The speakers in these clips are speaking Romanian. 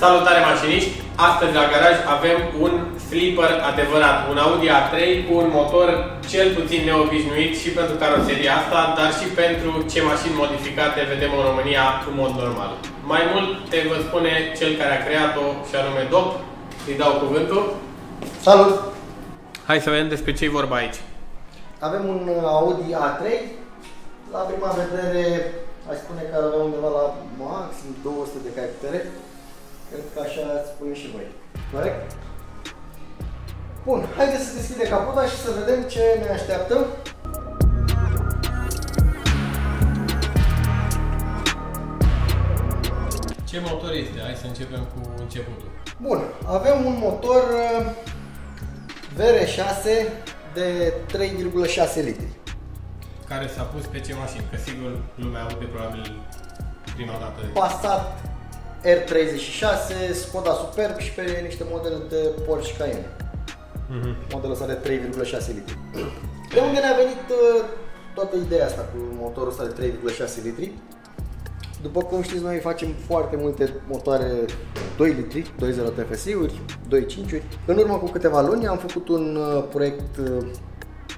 Salutare mașiniști! Astăzi la garaj avem un flipper adevărat, un Audi A3 cu un motor cel puțin neobișnuit și pentru caroseria asta, dar și pentru ce mașini modificate vedem în România în mod normal. Mai mult te vă spune cel care a creat-o și anume Doc. Îi dau cuvântul. Salut! Hai să vedem despre ce e vorba aici. Avem un Audi A3. La prima vedere, aș spune că ar avea undeva la maxim 200 de cai putere. Cred că așa spune și voi. Corect? Bun, haideți să deschidem capota și să vedem ce ne așteaptă. Ce motor este? Hai să începem cu începutul. Bun, avem un motor VR6 de 3,6 litri. Care s-a pus pe ce mașini? Că sigur lumea aude probabil prima dată. Passat R36, Skoda Superb și pe niște modele de Porsche Cayenne. Modelul ăsta de 3,6 litri. De unde ne-a venit toată ideea asta cu motorul ăsta de 3,6 litri? După cum știți, noi facem foarte multe motoare 2 litri, 2.0 TFSI-uri, 2.5-uri. În urmă cu câteva luni am făcut un proiect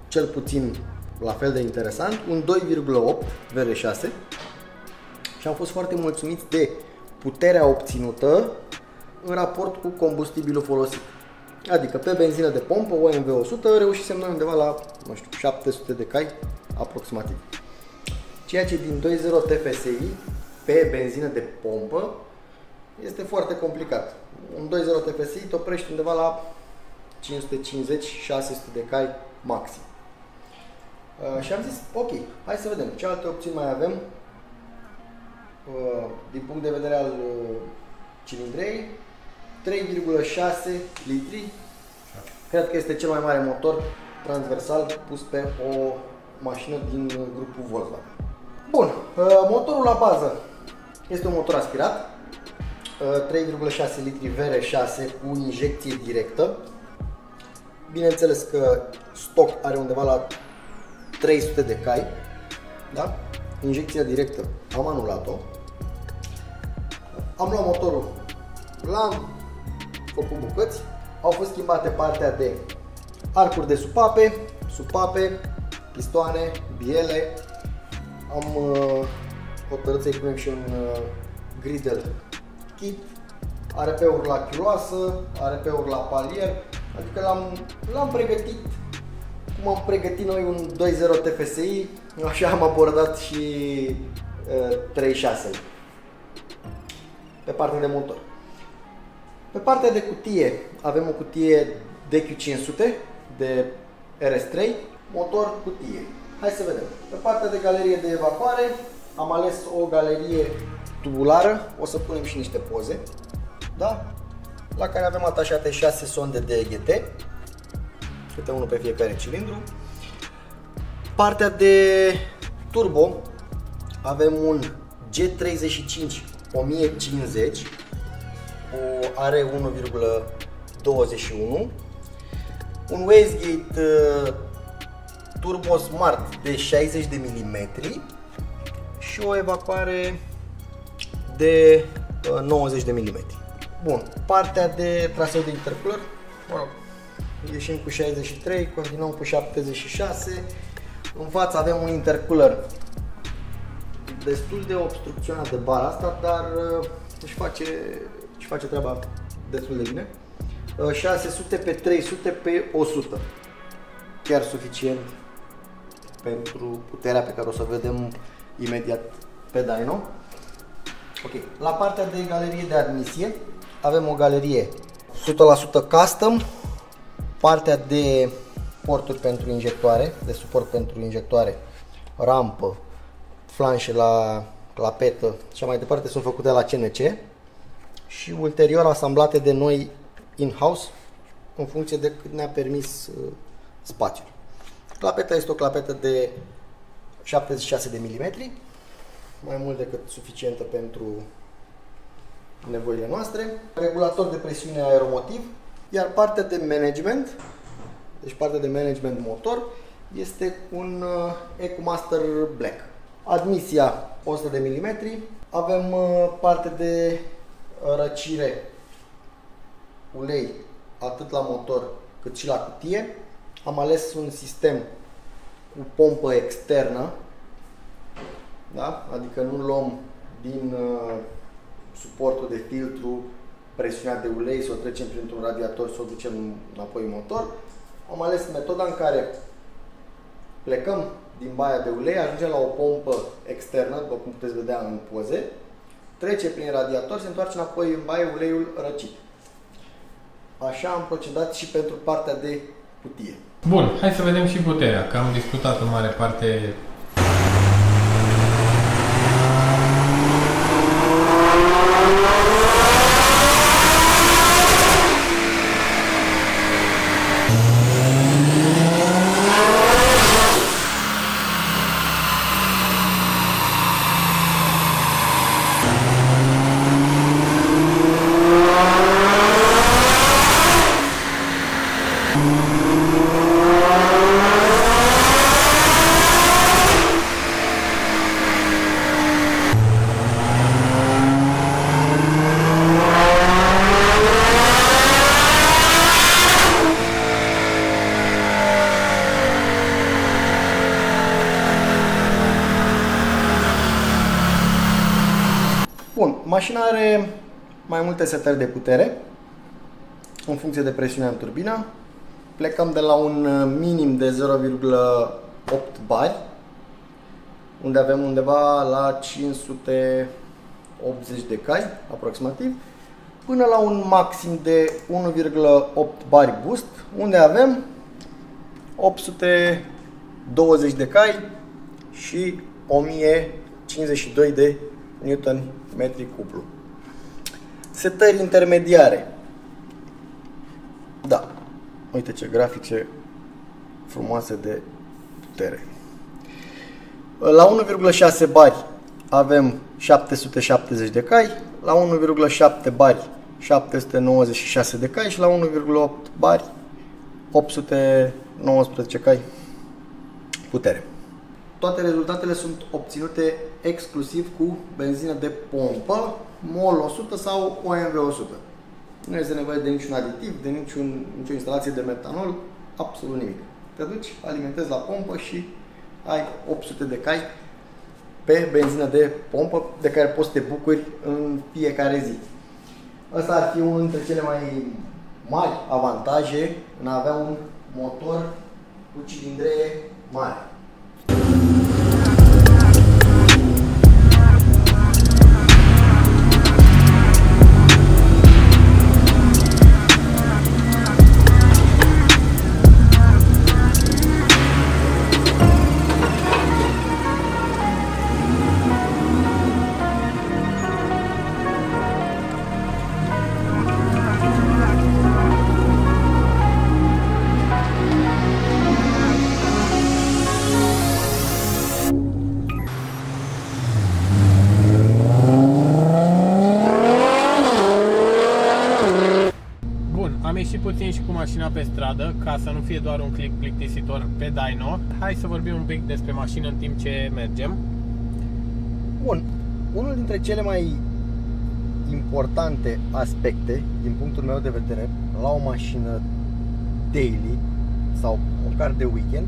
cel puțin la fel de interesant, un 2,8 VR6 și am fost foarte mulțumiți de puterea obținută în raport cu combustibilul folosit. Adică pe benzină de pompă, OMV 100, reușisem noi undeva la, nu știu, 700 de cai aproximativ. Ceea ce din 2.0 TFSI pe benzină de pompă este foarte complicat. Un 2.0 TFSI te oprești undeva la 550-600 de cai maxim. Și am zis, ok, hai să vedem ce alte opțiuni mai avem din punct de vedere al cilindrei. 3,6 litri. Cred că este cel mai mare motor transversal pus pe o mașină din grupul Volkswagen. Bun, motorul la bază este un motor aspirat, 3,6 litri VR6 cu injecție directă. Bineînțeles că stock are undeva la 300 de cai, da? Injecția directă am anulat-o. Am luat motorul, l-am făcut bucăți, au fost schimbate partea de arcuri de supape, pistoane, biele. Am hotărât să-i punem și un griddle kit, ARP-uri la chiloasă, ARP-uri la palier, adică l-am pregătit cum am pregătit noi un 2.0 TFSI, așa am abordat și 3.6 pe partea de motor. Pe partea de cutie avem o cutie DQ500 de RS3, motor cutie. Hai să vedem. Pe partea de galerie de evacuare am ales o galerie tubulară, o să punem și niște poze, da? La care avem atașate 6 sonde de EGT, câte unul pe fiecare cilindru. Partea de turbo avem un G35 1050 cu are 1,21, un wastegate turbo smart de 60 de mm și o evacuare de 90 de mm. Bun, partea de traseu de intercooler, mă rog, ieșim cu 63, continuăm cu 76. În față avem un intercooler destul de obstrucționat de bara asta, dar își face treaba destul de bine. 600 pe 300 pe 100. Chiar suficient pentru puterea pe care o să o vedem imediat pe dyno. Ok, la partea de galerie de admisie avem o galerie 100% custom, partea de porturi pentru injectoare, de suport pentru injectoare, rampă, flanșe la clapetă și mai departe sunt făcute la CNC și ulterior asamblate de noi in-house în funcție de cât ne-a permis spațiul. Clapeta este o clapetă de 76 de mm, mai mult decât suficientă pentru nevoile noastre. Regulator de presiune aeromotiv, iar partea de management, deci partea de management motor, este un EcoMaster Black. Admisia 100 de mm, avem parte de răcire ulei atât la motor cât și la cutie. Am ales un sistem cu pompă externă, da? Adică nu luăm din suportul de filtru presiunea de ulei, să o trecem printr-un radiator, să o ducem înapoi în motor. Am ales metoda în care plecăm din baia de ulei, ajungem la o pompă externă, după cum puteți vedea în poze, trece prin radiator, se întoarce înapoi în baie uleiul răcit. Așa am procedat și pentru partea de cutie. Bun, hai să vedem și puterea, că am discutat în mare parte. Bun, mașina are mai multe setări de putere în funcție de presiunea în turbină. Plecăm de la un minim de 0,8 bari, unde avem undeva la 580 de cai aproximativ, până la un maxim de 1,8 bari boost, unde avem 820 de cai și 1052 de Newton metri cuplu. Setări intermediare. Da, uite ce grafice frumoase de putere. La 1,6 bari avem 770 de cai, la 1,7 bari 796 de cai și la 1,8 bari 819 cai putere. Toate rezultatele sunt obținute exclusiv cu benzină de pompă, MOL 100 sau OMV 100. Nu este nevoie de niciun aditiv, de nicio instalație de metanol, absolut nimic. Te duci, alimentezi la pompă și ai 800 de cai pe benzină de pompă de care poți să te bucuri în fiecare zi. Asta ar fi unul dintre cele mai mari avantaje în a avea un motor cu cilindree mare. Am ieșit puțin și cu mașina pe stradă, ca să nu fie doar un clip plictisitor pe dyno. Hai să vorbim un pic despre mașină în timp ce mergem. Bun, unul dintre cele mai importante aspecte, din punctul meu de vedere, la o mașină daily sau măcar de weekend,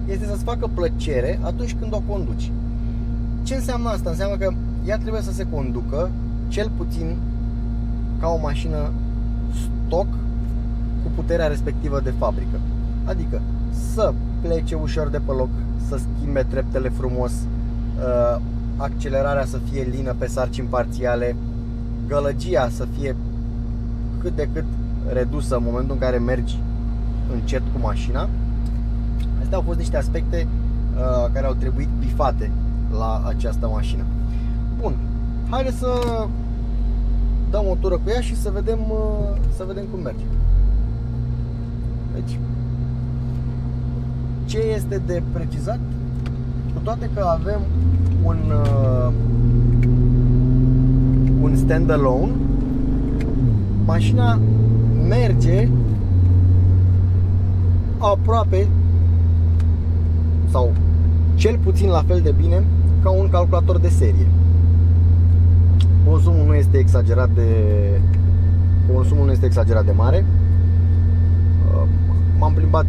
este să-ți facă plăcere atunci când o conduci. Ce înseamnă asta? Înseamnă că ea trebuie să se conducă cel puțin ca o mașină stock cu puterea respectivă de fabrică. Adică să plece ușor de pe loc, să schimbe treptele frumos, accelerarea să fie lină pe sarcini parțiale, gălăgia să fie cât de cât redusă în momentul în care mergi încet cu mașina. Astea au fost niște aspecte care au trebuit bifate la această mașină. Bun, haideți să dăm o tură cu ea și să vedem cum merge. Deci, ce este de precizat? Cu toate că avem un standalone, mașina merge aproape sau cel puțin la fel de bine ca un calculator de serie. Consumul nu este exagerat consumul nu este exagerat de mare. M-am plimbat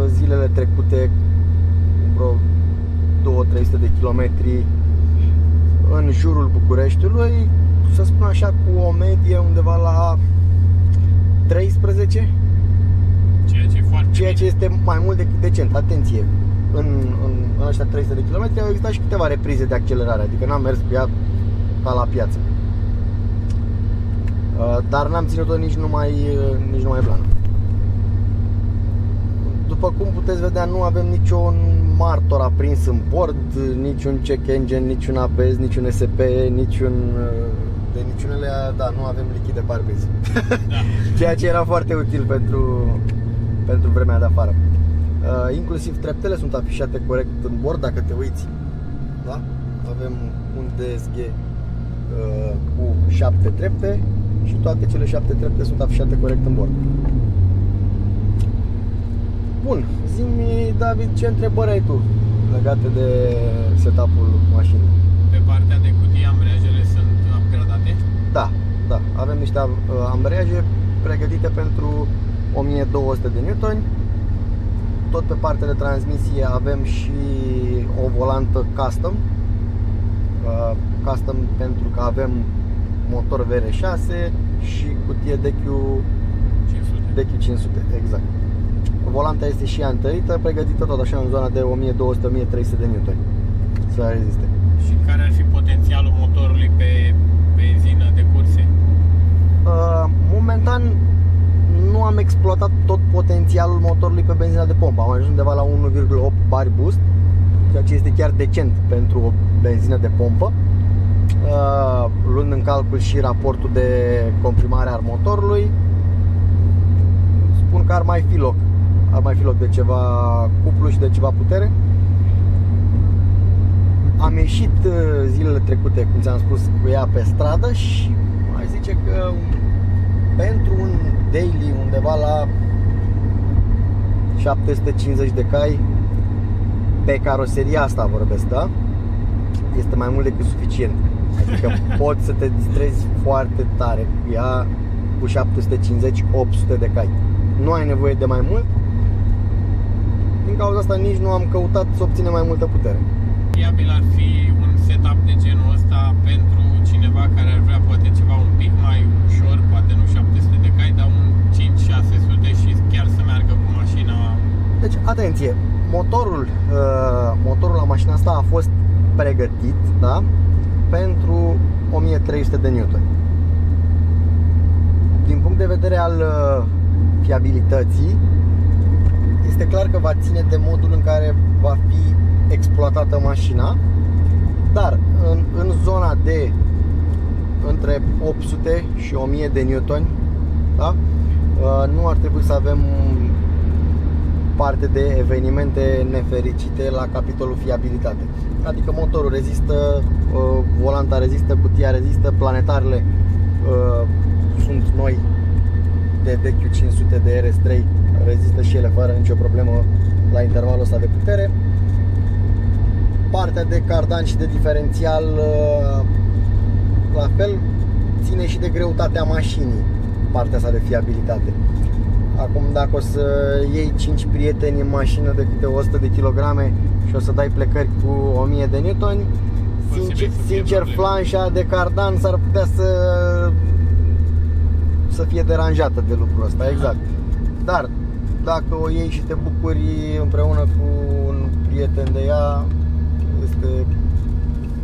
zilele trecute vreo 200-300 de kilometri în jurul Bucureștiului, să spun așa, cu o medie undeva la 13, ceea ce este mai mult decât decent. Atenție, în ăștia 300 de kilometri au existat și câteva reprize de accelerare, adică n-am mers pe ea ca la piață, dar n-am ținut-o nici numai blană. După cum puteți vedea, nu avem niciun martor aprins în bord, niciun check engine, niciun ABS, niciun SP, niciunele, da, nu avem lichid de parbriz. Da. Ceea ce era foarte util pentru vremea de afară. Inclusiv treptele sunt afișate corect în bord, dacă te uiți. Da? Avem un DSG cu 7 trepte și toate cele 7 trepte sunt afișate corect în bord. Bun, zi-mi, David, ce întrebări ai tu legate de setup-ul mașinii? Pe partea de cutie, ambreiajele sunt upgradate? Da, avem niște ambreiaje pregătite pentru 1200 de newtoni. Tot pe partea de transmisie avem și o volantă custom. Custom pentru că avem motor VR6 și cutie DQ500, exact. Volanta este și ea întărită, pregătită tot așa în zona de 1200-1300 de newtoni să reziste. Și care ar fi potențialul motorului pe benzină de curse? Momentan nu am exploatat tot potențialul motorului pe benzina de pompă. Am ajuns undeva la 1,8 bari boost, ceea ce este chiar decent pentru o benzină de pompă, luând în calcul și raportul de comprimare al motorului. Spun că ar mai fi loc de ceva cuplu și de ceva putere. Am ieșit zilele trecute, cum ți-am spus, cu ea pe stradă și mai zice că pentru un daily undeva la 750 de cai pe caroseria asta vorbesc, da? Este mai mult decât suficient. Adică poți să te distrezi foarte tare cu ea cu 750-800 de cai. Nu ai nevoie de mai mult. Din cauza asta nici nu am căutat să obținem mai multă putere. Viabil ar fi un setup de genul ăsta pentru cineva care ar vrea poate ceva un pic mai ușor, poate nu 700 de cai, dar un 5-600 și chiar să meargă cu mașina. Deci, atenție, motorul la mașina asta a fost pregătit, da, pentru 1300 de newton. Din punct de vedere al fiabilității, este clar că va ține de modul în care va fi exploatată mașina, dar în zona de între 800 și 1000 de newtoni, da? Nu ar trebui să avem parte de evenimente nefericite la capitolul fiabilitate. Adică motorul rezistă, volanta rezistă, cutia rezistă, planetarele sunt noi de DQ500 de RS3, rezistă și ele fără nicio problemă la intervalul ăsta de putere. Partea de cardan și de diferențial, la fel, ține și de greutatea mașinii, partea asta de fiabilitate. Acum, dacă o să iei 5 prieteni în mașină de câte 100 de kg și o să dai plecări cu 1000 de newtoni, sincer, flanșa de cardan s-ar putea să fie deranjată de lucrul ăsta, exact. Dar dacă o iei și te bucuri împreună cu un prieten de ea, este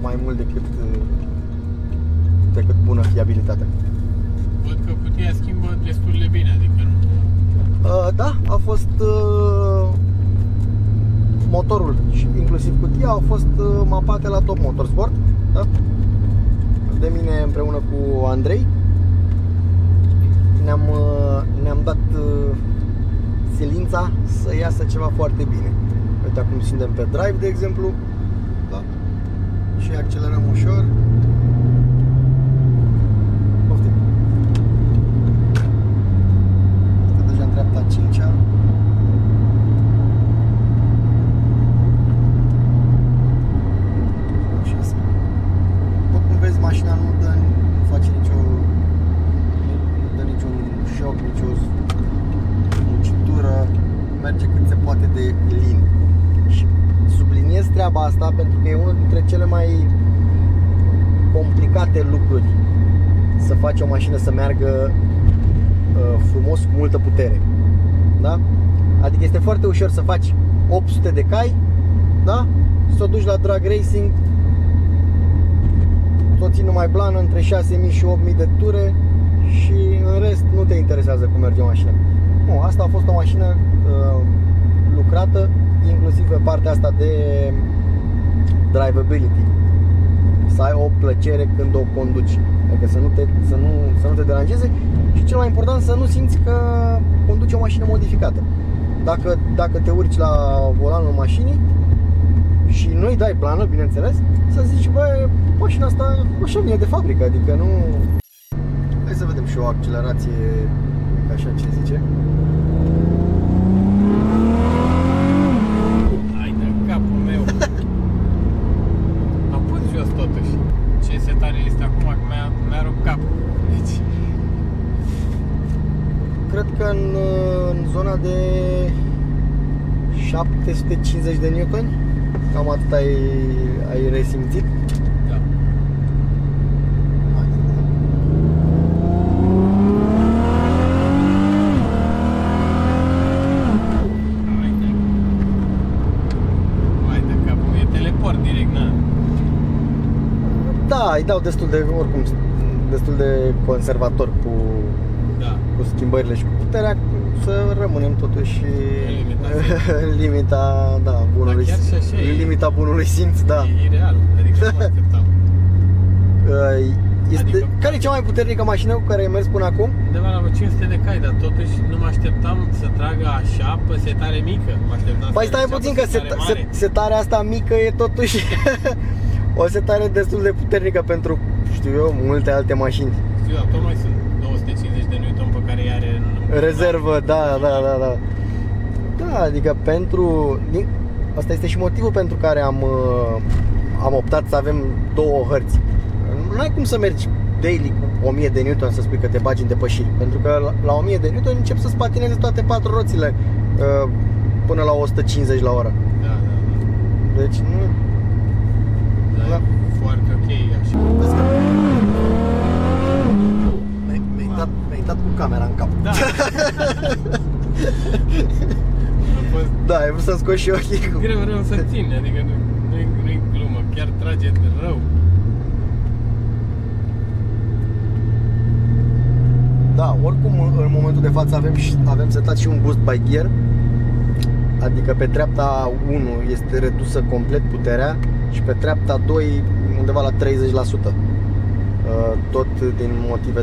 mai mult decât bună fiabilitatea. Văd că cutia schimbă destul de bine, adică nu... Da, a fost motorul și inclusiv cutia au fost mapate la Top Motorsport, da? De mine împreună cu Andrei. Ne-am dat silința să iasă ceva foarte bine. Uite, acum suntem pe drive, de exemplu, da? Și accelerăm ușor. Poftim. Asta deja în dreapta 5-a. După cum vezi, mașina nu face niciun determinate lucruri să faci o mașină să meargă frumos cu multă putere. Da? Adică este foarte ușor să faci 800 de cai, da? Să o duci la drag racing, să o ții numai plană între 6000 și 8000 de ture și în rest nu te interesează cum merge mașina. Nu, asta a fost o mașină lucrată inclusiv pe partea asta de drivability. Să ai o plăcere când o conduci, adică să nu te deranjeze și cel mai important să nu simți că conduci o mașină modificată. Dacă te urci la volanul mașinii și nu-i dai plană, bineînțeles, să zici, bă, mașina asta așa vine de fabrică, adică nu... Hai să vedem și o accelerație, așa ce zice. Hai de capul meu! Am pus jos totuși. Ce setare este acum, că mi-a rupt capul. Deci... Cred că în zona de 750 de newtoni, cam atât ai resimțit. Da. Hai de capul meu, e teleport direct, na? Da, îi dau destul de conservator cu schimbările și cu puterea, să rămânem totuși în limita, da, bunului, în limita bunului simț, da. E ireal, adică nu mă așteptam. Care e cea mai puternică mașină cu care ai mers până acum? Undeva la 500 de cai, dar totuși nu mă așteptam să tragă așa pe setare mică. Păi stai puțin, că setarea asta mică e totuși o setare destul de puternică pentru, știu eu, multe alte mașini. Știu, dar tot mai sunt 250 de Newton pe care îi are în rezervă, da. Da, adică asta este și motivul pentru care am optat să avem două hărți. Nu ai cum să mergi daily cu 1000 de Newton să spui că te bagi în depășiri, pentru că la 1000 de Newton încep să spatineze toate patru roțile până la 150 la oră. Da. Deci nu... Da. Foarte ok așa. Mi-ai dat cu camera în cap. Da. Da, ai vrut să-mi scoți și ochii cu... Greu să țin, adică nu-i glumă, chiar trage rău. Da, oricum în momentul de față avem setat și un boost by gear. Adică pe treapta 1 este redusă complet puterea și pe treapta 2 undeva la 30%. Tot din motive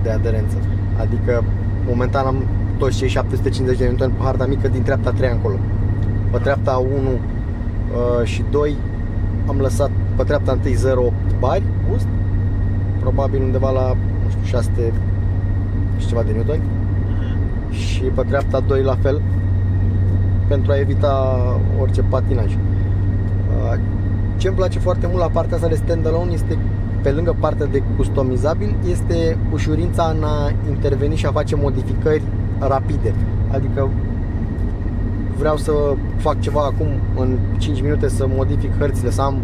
de aderență. Adică momentan am toți cei 750 de Newton pe harta mică din treapta 3 încolo. Pe treapta 1 și 2 am lăsat pe treapta 1 0,8 bari boost, probabil undeva la, nu știu, 600 și ceva de Newton. Și pe treapta 2 la fel, pentru a evita orice patinaj. Ce îmi place foarte mult la partea asta de standalone este, pe lângă partea de customizabil, este ușurința în a interveni și a face modificări rapide. Adică vreau să fac ceva acum în 5 minute, să modific hărțile, să am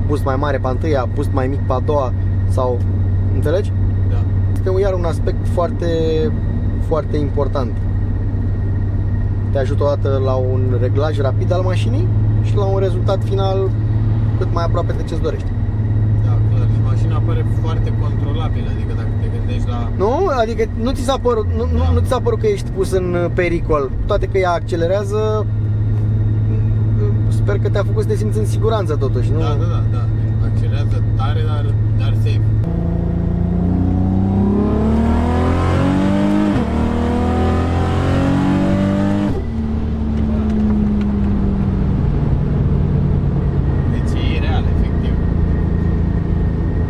boost mai mare pe întâia, boost mai mic pe a doua, sau înțelegi? Da. Este iar un aspect foarte, foarte important. Te ajută odată la un reglaj rapid al mașinii și la un rezultat final cât mai aproape de ce-ți dorești. Da, clar. Și mașina pare foarte controlabilă, adică dacă te gândești la... Nu? Adică nu ți s-a părut că ești pus în pericol. Toate că ea accelerează, sper că te-a făcut să te simți în siguranță totuși, nu? Da. Accelerează tare, dar safe.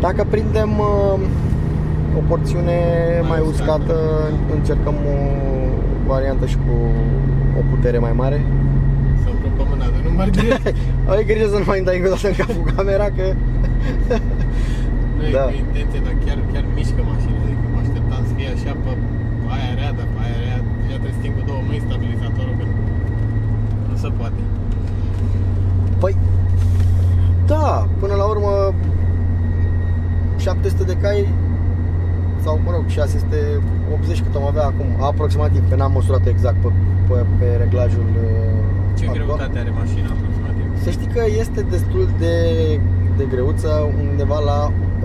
Dacă prindem o porțiune mai uscată, încercăm o variantă și cu o putere mai mare. Să o pe mâna, nu merge. Ai grijă să nu mai dai încă în capul camera, că... Nu e cu intenție, dar chiar mișcă mașina. Adică mă așteptam să fie așa pe aia rea, dar pe aia rea deja trebuie să țin cu două mâini stabilizatorul, că nu se poate. Păi, da, până la urmă 700 de cai sau, mă rog, 680 cât am avea acum, aproximativ, că n-am măsurat exact pe reglajul. Ce greutate are mașina aproximativ? Să știi că este destul de greuță, undeva la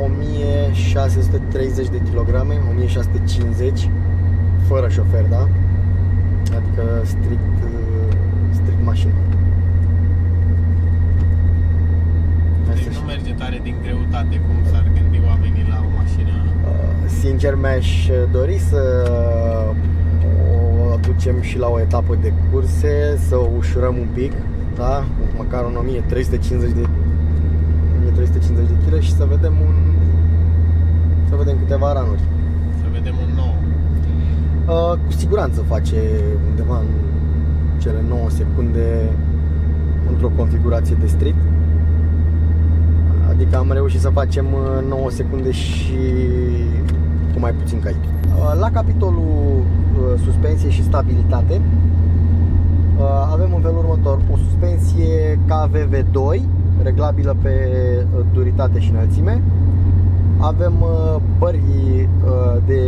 1630 de kilograme, 1650 fără șofer, da? Adică strict mașină. Deci nu merge tare din greutate cum s-ar gândi oamenii la o mașină. Sincer, mi-aș dori să o aducem și la o etapă de curse, să o ușurăm un pic, da? Măcar un 1350 de kg și să vedem câteva ranuri. Să vedem un nou. Cu siguranță face undeva în cele 9 secunde într-o configurație de street. Adică am reușit să facem 9 secunde și cu mai puțin cai. La capitolul suspensie și stabilitate avem în felul următor: o suspensie KVV2 reglabilă pe duritate și înălțime. Avem bări de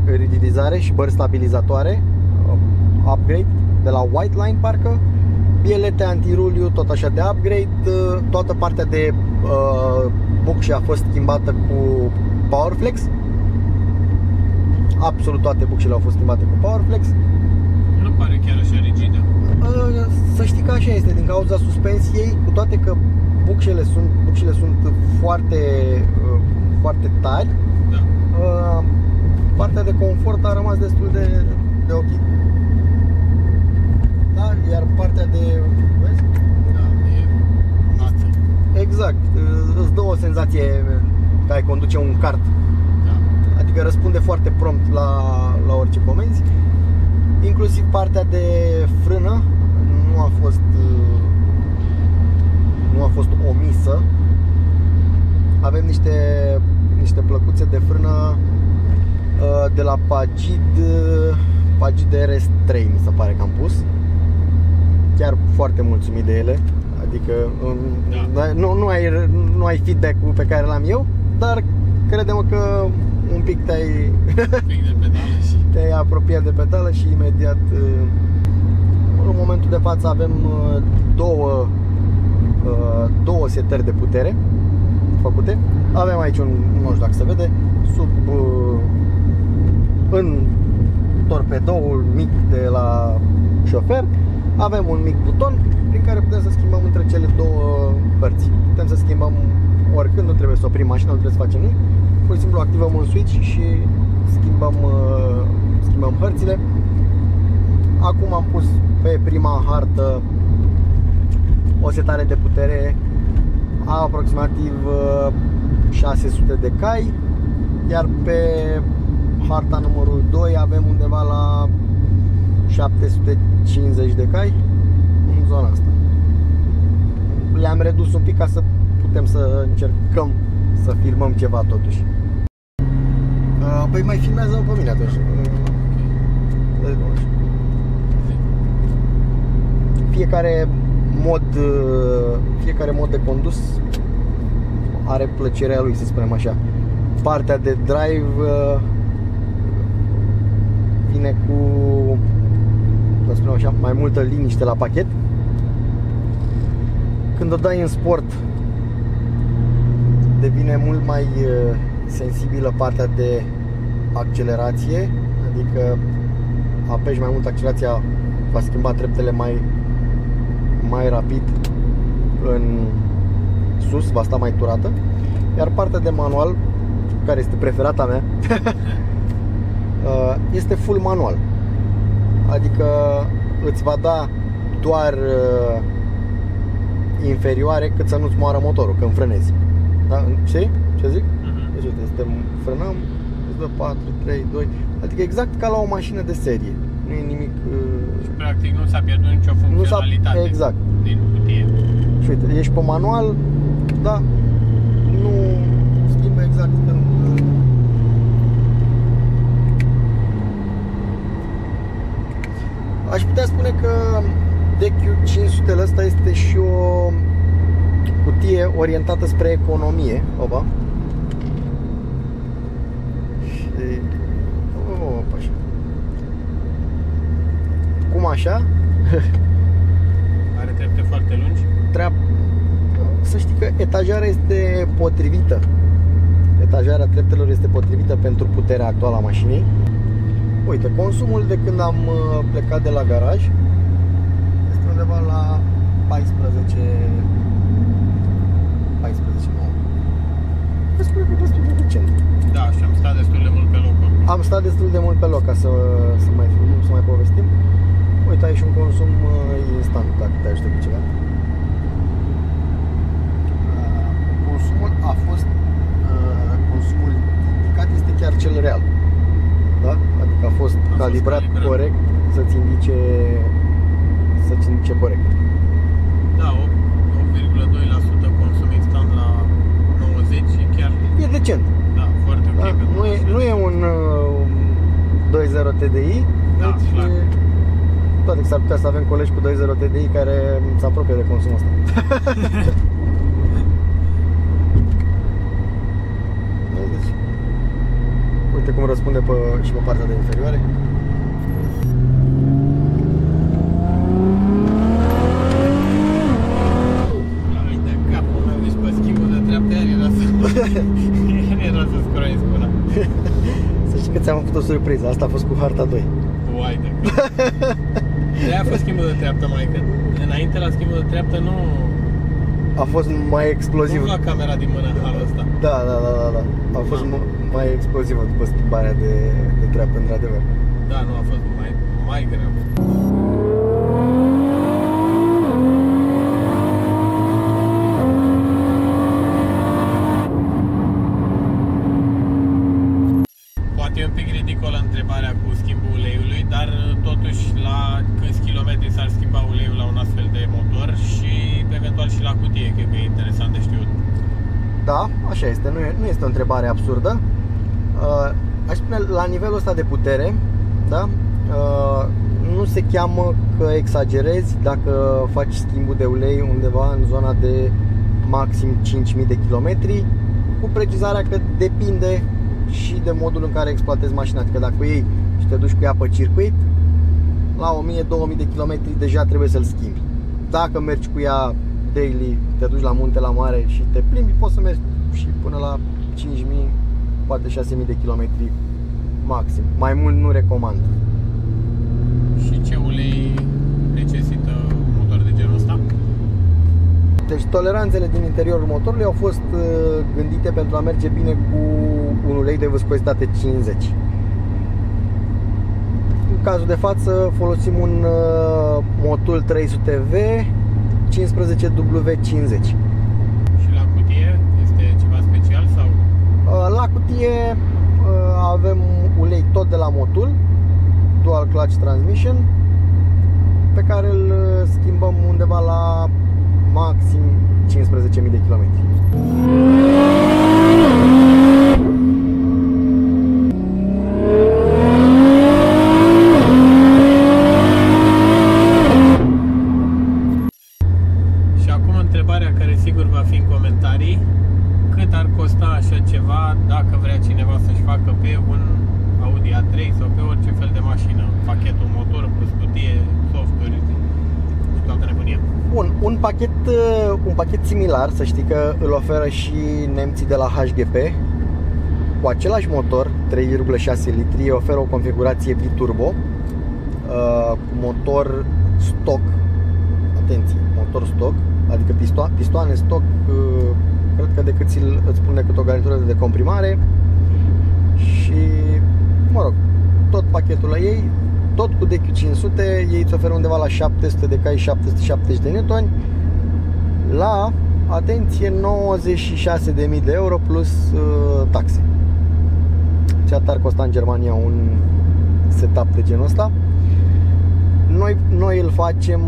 rigidizare și bări stabilizatoare upgrade de la Whiteline parcă. Bielete antiruliu tot așa de upgrade. Toată partea de bucșe a fost schimbată cu Powerflex. Absolut toate bucșele au fost schimbate cu Powerflex. Nu pare chiar așa rigidă. Să știi că așa este din cauza suspensiei, cu toate că bucșele sunt foarte tari. Da. Partea de confort a rămas destul de ok. Da, iar partea de, vezi? Da, e față. Exact, îți dă o senzație că ai conduce un kart. Da. Adică răspunde foarte prompt la orice comenzi. Inclusiv partea de frână nu a fost omisă. Avem niște plăcuțe de frână de la Pagid RS3, mi se pare că am pus. Chiar foarte mulțumit de ele. Adică da. nu ai feedback-ul pe care l-am eu, dar crede-mă că un pic te-ai te-ai apropiat de pedală și imediat în momentul de față avem două setări de putere făcute. Avem aici nu știu dacă se vede, în torpedoul mic de la șofer avem un mic buton prin care putem să schimbăm între cele două părți. Putem să schimbăm oricând, nu trebuie să oprim mașina, nu trebuie să facem nimic. Pur și simplu activăm un switch și schimbăm hărțile. Acum am pus pe prima hartă o setare de putere a aproximativ 600 de cai, iar pe harta numărul 2 avem undeva la 750 de cai în zona asta. Le-am redus un pic ca să putem să încercăm să filmăm ceva totuși. Păi mai filmează pe mine atunci. Fiecare mod de condus are plăcerea lui, să spunem așa. Partea de drive vine cu, să spunem așa, mai multă liniște la pachet. Când o dai în sport, devine mult mai sensibilă partea de accelerație, adică apeși mai mult accelerația, va schimba treptele mai rapid în sus, va sta mai turată. Iar partea de manual, care este preferata mea, este full manual. Adică îți va da doar inferioare cât să nu-ți moară motorul când frânezi. Da? Știi ce zic? Deci uite, frânăm, îți dă 4, 3, 2. Adică exact ca la o mașină de serie. Nu e nimic. Și practic nu s-a pierdut nicio funcționalitate exact din cutie. Și uite, ești pe manual, da, nu schimbă exact când. Aș putea spune că DQ500 ăsta este și o cutie orientată spre economie. Opa. așa. Are trepte foarte lungi. Să știi că etajarea este potrivită. Etajarea treptelor este potrivită pentru puterea actuală a mașinii. Uite, consumul de când am plecat de la garaj este undeva la 14, 9. Destul de decent. Da, și am stat destul de mult pe loc. Am stat destul de mult pe loc ca să mai filmăm, să mai povestim. Uite, ai și un consum instant, dacă te ajută cu ceva. Consumul a fost consumul indicat este chiar cel real. Da? Adică a fost calibrat corect să-ți indice corect. Da, 8,2% consum instant la 90 și chiar e decent. Da, foarte ok. Da? Nu e un 2.0 TDI. Da, deci, clar. Toate că s-ar putea să avem colegi cu 2.0 TDI care se apropie de consumul ăsta. Deci, uite cum răspunde și pe partea de inferioare. Uite, capul meu, deci pe schimbul de treaptă era să scroiesc una. Să știi că ți-am făcut o surpriză, asta a fost cu harta 2. Uai de de-aia a fost schimbul de treaptă, mai că înainte la schimbul de treaptă nu... A fost mai exploziv. Nu la camera din mână halul ăsta. Da. A fost mai explozivă după schimbarea de treaptă, într-adevăr. Da, nu, a fost mai greu. Poate e un pic ridicolă întrebarea cu schimbul uleiului, dar totuși la câți kilometri s-ar schimba uleiul la un astfel de motor și eventual și la cutie, cred că e interesant de știut. Da, așa este, nu este o întrebare absurdă. Aș spune, la nivelul ăsta de putere, da? Nu se cheamă că exagerezi dacă faci schimbul de ulei undeva în zona de maxim 5.000 de kilometri, cu precizarea că depinde și de modul în care exploatezi mașina. Adică dacă iei și te duci cu ea pe circuit, la 1000-2000 de kilometri deja trebuie să-l schimbi. Dacă mergi cu ea daily, te duci la munte, la mare și te plimbi, poți să mergi și până la 5000, poate 6000 de kilometri maxim. Mai mult nu recomand. Și ce ulei necesită un motor de genul ăsta? Deci toleranțele din interiorul motorului au fost gândite pentru a merge bine cu un ulei de viscozitate 50. În cazul de față folosim un Motul 300V 15W50. Și la cutie este ceva special sau? La cutie avem ulei tot de la Motul, Dual Clutch Transmission, pe care îl schimbăm undeva la maxim 15.000 de kilometri. Și acum întrebarea care sigur va fi în comentarii: cât ar costa așa ceva dacă vrea cineva să-și facă pe un Audi A3 sau pe orice fel de mașină, pachetul motor plus cutie, softuri și toată nebunia? Bun, un pachet similar, să știi că îl oferă și nemții de la HGP. Cu același motor, 3,6 litri, oferă o configurație biturbo, cu motor stock, atenție, motor stock, adică pistoane stock, cred că îți pune cât o garnitură de decomprimare și, mă rog, tot pachetul la ei, tot cu DQ500, ei îți oferă undeva la 700 de cai, 770 de newtoni, la, atenție, 96.000 de euro plus taxe. Ce ar costa în Germania un setup de genul ăsta. Noi îl facem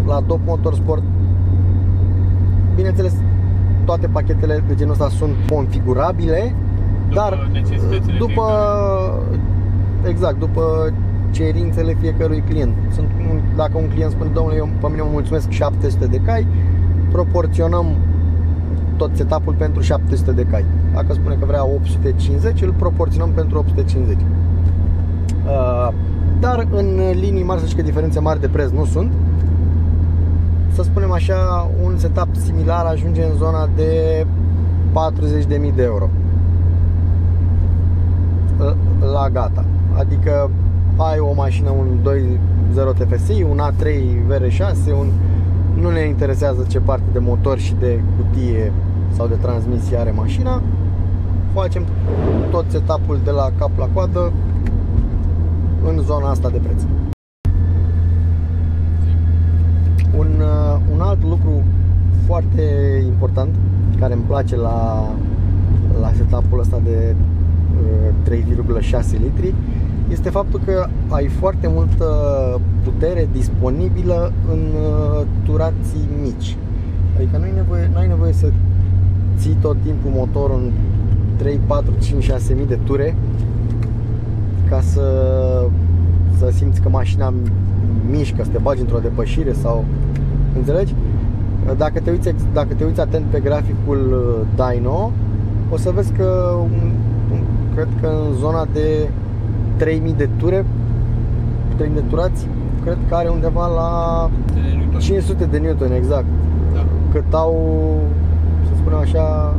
la Top Motorsport. Bineînțeles, toate pachetele de genul ăsta sunt configurabile, dar după cerințele fiecărui client. Dacă un client spune: domnule, eu pe mine mă mulțumesc 700 de cai, proporționăm tot setup-ul pentru 700 de cai. Dacă spune că vrea 850, îl proporționăm pentru 850. dar în linii mari, să zic că diferențe mari de preț nu sunt. Să spunem așa, un setup similar ajunge în zona de 40.000 de euro la gata. Adică ai o mașină, un 2.0 TFSI, un A3 VR6, nu ne interesează ce parte de motor și de cutie sau de transmisie are mașina. Facem tot setup-ul de la cap la coadă în zona asta de preț. Un alt lucru foarte important care îmi place la setup-ul ăsta de 3,6 litri este faptul că ai foarte multă putere disponibilă în turații mici. Adică nu ai nevoie să ții tot timpul motorul în 3, 4, 5, 6 mii de ture ca să simți că mașina mișcă, să te bagi într-o depășire sau... Înțelegi? Dacă te uiți atent pe graficul dyno, o să vezi că cred că în zona de 3000 de ture, 3000 de turați, cred că are undeva la 500 de newton, exact. Da. Cât au, să spunem așa,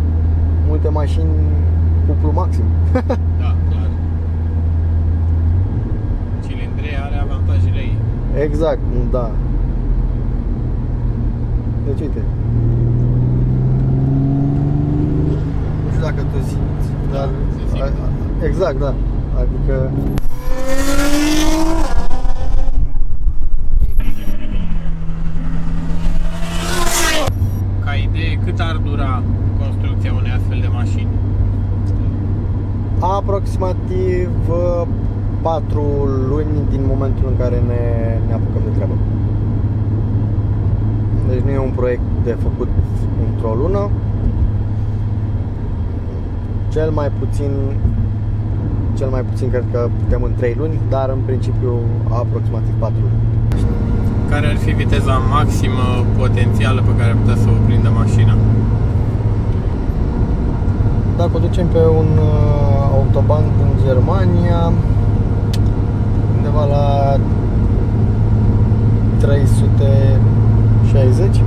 multe mașini cuplu maxim. Da, clar. Cilindria are avantajele ei. Exact, da. Deci uite. Nu știu dacă tu simți, dar exact, da. Adică ca idee, cât ar dura construcția unei astfel de mașini? aproximativ 4 luni din momentul în care ne apucăm de treabă. Deci nu e un proiect de făcut într-o lună. Cel mai puțin cred că putem în 3 luni, dar în principiu aproximativ 4 luni. Care ar fi viteza maximă potențială pe care putea să o prindă mașina? Dacă o ducem pe un autobahn din Germania, undeva la 360,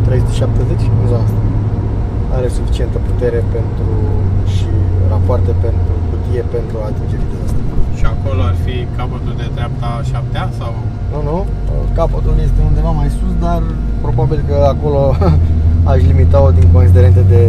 370, în zona asta. Are suficientă putere pentru și rapoarte pentru cutie pentru a atinge viteza asta. Și acolo ar fi capătul de dreapta 7-a sau? Nu, capătul este undeva mai sus, dar probabil că acolo aș limita-o din considerente de